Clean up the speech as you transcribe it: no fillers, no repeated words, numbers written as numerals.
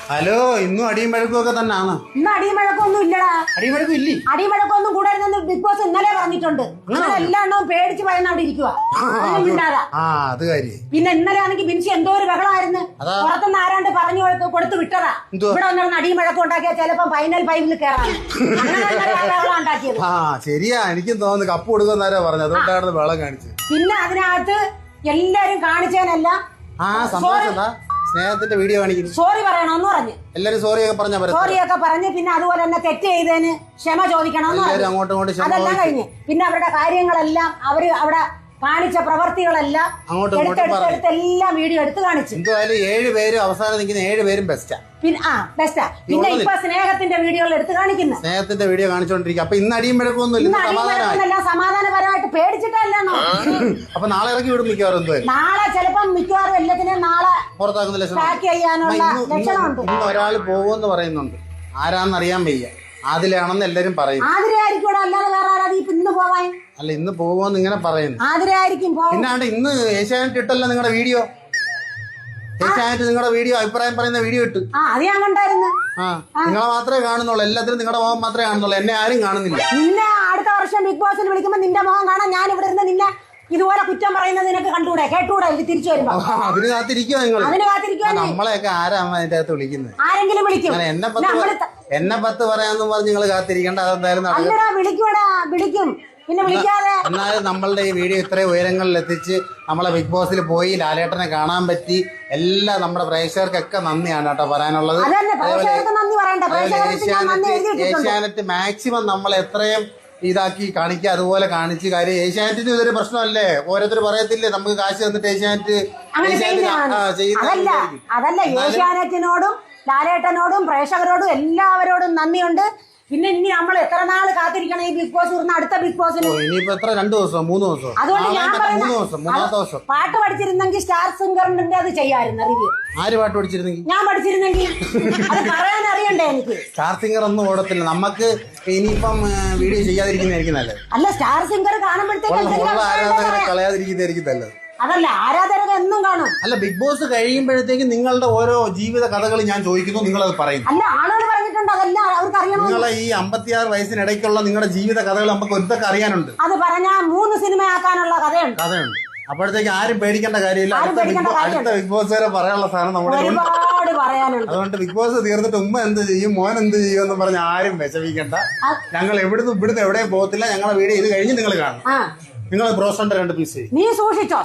Hello, ഇന്നും അടിയും വഴക്കും തന്നെയാണ്. ഇന്ന് അടിയും വഴക്കൊന്നും ഇല്ലടാ. അടിയും വഴക്കും ഇല്ലേ? അടിയും വഴക്കൊന്നും കൂടായിരുന്നെന്ന് ബിഗ് ബോസ് ഇന്നലെ പറഞ്ഞിട്ടുണ്ട്. എല്ലാ എണ്ണവും പേടിച്ച് ഭയന്ന് അവിടെ ഇരിക്കുക. പിന്നെ ഇന്നലെ ആണെങ്കിൽ ബിൻസി എന്തോ ഒരു ബഹളമായിരുന്നു. പുറത്തുനിന്ന് ആരാണ്ട് പറഞ്ഞു കൊടുത്ത് വിട്ടതാ. ഇവിടെ വന്നിരുന്ന് അടിയും വഴക്കം ഉണ്ടാക്കിയാൽ ചിലപ്പോ ഫൈനൽ 5 കയറാൻ. ബഹളം ഉണ്ടാക്കിയത്. ശരിയാ, എനിക്കും തോന്നുന്നു കപ്പ് കൊടുക്കുന്നവരാ പറഞ്ഞു. അതുകൊണ്ടാണ് ബഹളം കാണിച്ചത്. പിന്നെ അതിനകത്ത് എല്ലാരും കാണിച്ചതിനല്ല സ്നേഹത്തിന്റെ വീഡിയോ കാണിക്കുന്നു. സോറി പറയണമെന്ന് പറഞ്ഞു. എല്ലാരും സോറിയൊക്കെ പറഞ്ഞ് പിന്നെ അതുപോലെ തന്നെ തെറ്റ് ചെയ്തതിന് ക്ഷമ ചോദിക്കണമെന്ന് പറഞ്ഞു. അതെല്ലാം കഴിഞ്ഞ് പിന്നെ അവരുടെ കാര്യങ്ങളെല്ലാം അവര് അവിടെ കാണിച്ച പ്രവർത്തികളെല്ലാം എല്ലാം വീഡിയോ എടുത്ത് കാണിച്ചു. എന്തായാലും 7 പേരും അവസാനം നിൽക്കുന്ന 7 പേരും ബെസ്റ്റാ. പിന്നെ ഇപ്പൊ സ്നേഹത്തിന്റെ വീഡിയോകൾ എടുത്ത് കാണിക്കുന്നു. സ്നേഹത്തിന്റെ വീഡിയോ കാണിച്ചോണ്ടിരിക്കും. അപ്പൊ ഇന്ന് അടിയും വഴക്കൊന്നുമില്ല, സമാധാനപരമായിട്ട് പേടിച്ചിട്ടല്ലോ. അപ്പൊ നാളെ ഇറക്കി വിടും മിക്കവാറും. നാളെ ചിലപ്പം മിക്കവാറും എല്ലാത്തിനും നാളെ പുറത്താക്കുന്ന ലക്ഷണമുണ്ട്. ഇന്ന് ഒരാൾ പോകുമെന്ന് പറയുന്നുണ്ട്. ആരാന്നറിയാൻ വയ്യ. ആദിലാണെന്ന് എല്ലാരും പറയും. ആതിരയായിരിക്കും, അല്ലാതെ വേറെ ആരാ ഇന്ന് പോവാൻ? അല്ല, ഇന്ന് പോകുമെന്ന് ഇങ്ങനെ പറയുന്നു. ആതിരയായിരിക്കും. പിന്നെ ഇന്ന് ഏഷ്യാനെറ്റ് ഇട്ടല്ലോ നിങ്ങളുടെ വീഡിയോ. ഏഷ്യാനെറ്റ് നിങ്ങളുടെ വീഡിയോ അഭിപ്രായം പറയുന്ന വീഡിയോ ഇട്ട്. അത് ഞാൻ കണ്ടായിരുന്നു. നിങ്ങളെ മാത്രമേ കാണുന്നുള്ളൂ. എല്ലാത്തിനും നിങ്ങളുടെ മുഖം മാത്രമേ കാണുന്നുള്ളൂ. എന്നെ ആരും കാണുന്നില്ല. നിന്നെ അടുത്ത വർഷം ബിഗ് ബോസിൽ വിളിക്കുമ്പോ നിന്റെ മുഖം കാണാൻ ഞാൻ ഇവിടെ ഇരുന്ന് നിന്നെ ഇതുപോലെ കുറ്റം പറയുന്നത് നിനക്ക് കണ്ടുകൂടെ, കേട്ടുകൂടെ? തിരിച്ചു വരുമ്പോ അതിന് കാത്തിരിക്കുവോ നിങ്ങൾ? അതിന് കാത്തിരിക്കുവോ? നമ്മളെയൊക്കെ ആരാ അതിന്റെ അകത്ത് വിളിക്കുന്നത്? ആരെങ്കിലും വിളിക്കും. എന്നെ 10 പറയാന്ന് പറഞ്ഞ് നിങ്ങൾ കാത്തിരിക്കേണ്ട. അതെന്തായാലും വിളിക്കൂടാ, വിളിക്കും. പിന്നെ വിളിക്കാതെ എന്നാലും നമ്മളുടെ ഈ വീഡിയോ ഇത്രയും ഉയരങ്ങളിൽ എത്തിച്ച് നമ്മളെ ബിഗ് ബോസിൽ പോയി ലാലേട്ടനെ കാണാൻ പറ്റി. എല്ലാ നമ്മുടെ പ്രേക്ഷകർക്കൊക്കെ നന്ദിയാണ് കേട്ടോ പറയാനുള്ളത്. ഏഷ്യാനെറ്റ് മാക്സിമം നമ്മൾ എത്രയും ഇതാക്കി കാണിക്കുക, അതുപോലെ കാണിച്ച്. കാര്യം ഏഷ്യാനെറ്റിന് ഇതൊരു പ്രശ്നമല്ലേ? ഓരോരുത്തർ പറയത്തില്ലേ നമുക്ക് കാശ് തന്നിട്ട് ഏഷ്യാനെറ്റ് അതല്ല. ഏഷ്യാനെറ്റിനോടും ലാലേട്ടനോടും പ്രേക്ഷകരോടും എല്ലാവരോടും നന്ദിയുണ്ട്. പിന്നെ ഇനി നമ്മൾ എത്ര നാൾ കാത്തിരിക്കണം ഈ ബിഗ് ബോസ് അടുത്ത ബിഗ് ബോസിന്? ഇനിയിപ്പോ എത്ര 2 ദിവസം 3 ദിവസം? അതുകൊണ്ട് ഞാൻ മൂന്നാമത്തെ ദിവസം പാട്ട് പഠിച്ചിരുന്നെങ്കിൽ സ്റ്റാർ സിംഗറിന്റെ അത് ചെയ്യായിരുന്നു റിവ്യൂ. ആര് പാട്ട് പഠിച്ചിരുന്നെങ്കിൽ? ഞാൻ പഠിച്ചിരുന്നെങ്കിൽ അത് പറയാൻ അറിയണ്ടേ എനിക്ക്? സ്റ്റാർ സിംഗർ ഒന്നും ഓടത്തില്ല. നമുക്ക് ഇനിയിപ്പം വീഡിയോ ചെയ്യാതിരിക്കുന്നതായിരിക്കും നല്ലത്. അല്ല, സ്റ്റാർ സിംഗർ കാണുമ്പോഴത്തേക്ക് കളയാതിരിക്കുന്നതായിരിക്കും നല്ലത്. അതല്ല, ആരാധകർ എന്നും കാണും. അല്ല, ബിഗ് ബോസ് കഴിയുമ്പോഴത്തേക്ക് നിങ്ങളുടെ ഓരോ ജീവിത കഥകൾ ഞാൻ ചോദിക്കുന്നു, നിങ്ങളത് പറയുന്നു. അല്ല, ആളുകൾ പറഞ്ഞിട്ടുണ്ട്, അതല്ല അവർക്ക് അറിയണം. നിങ്ങളെ ഈ 56 വയസ്സിനിടയ്ക്കുള്ള നിങ്ങളുടെ ജീവിത കഥകൾ നമുക്ക് ഒരുത്തൊക്കെ അറിയാനുണ്ട്. അത് പറഞ്ഞാൽ 3 സിനിമ ആക്കാനുള്ള കഥയുണ്ട്. അപ്പോഴത്തേക്ക് ആരും പേടിക്കേണ്ട കാര്യമില്ല. അടുത്ത ബിഗ് ബോസ് വരെ പറയാനുള്ള സാധനം നമ്മുടെ ഒരുപാട് പറയാനുണ്ട്. അതുകൊണ്ട് ബിഗ് ബോസ് തീർന്നിട്ട് ഉമ്മ എന്ത് ചെയ്യും, മോൻ എന്ത് ചെയ്യും എന്ന് പറഞ്ഞ് ആരും വിഷമിക്കണ്ട. ഞങ്ങൾ ഇവിടുന്ന് എവിടെയും പോകത്തില്ല. ഞങ്ങളുടെ വീഡിയോ ഇത് കഴിഞ്ഞ് നിങ്ങൾ കാണും. നിങ്ങൾ ബ്രോസ്റ്ററിന്റെ 2 പീസ് നീ സൂക്ഷിച്ചോ.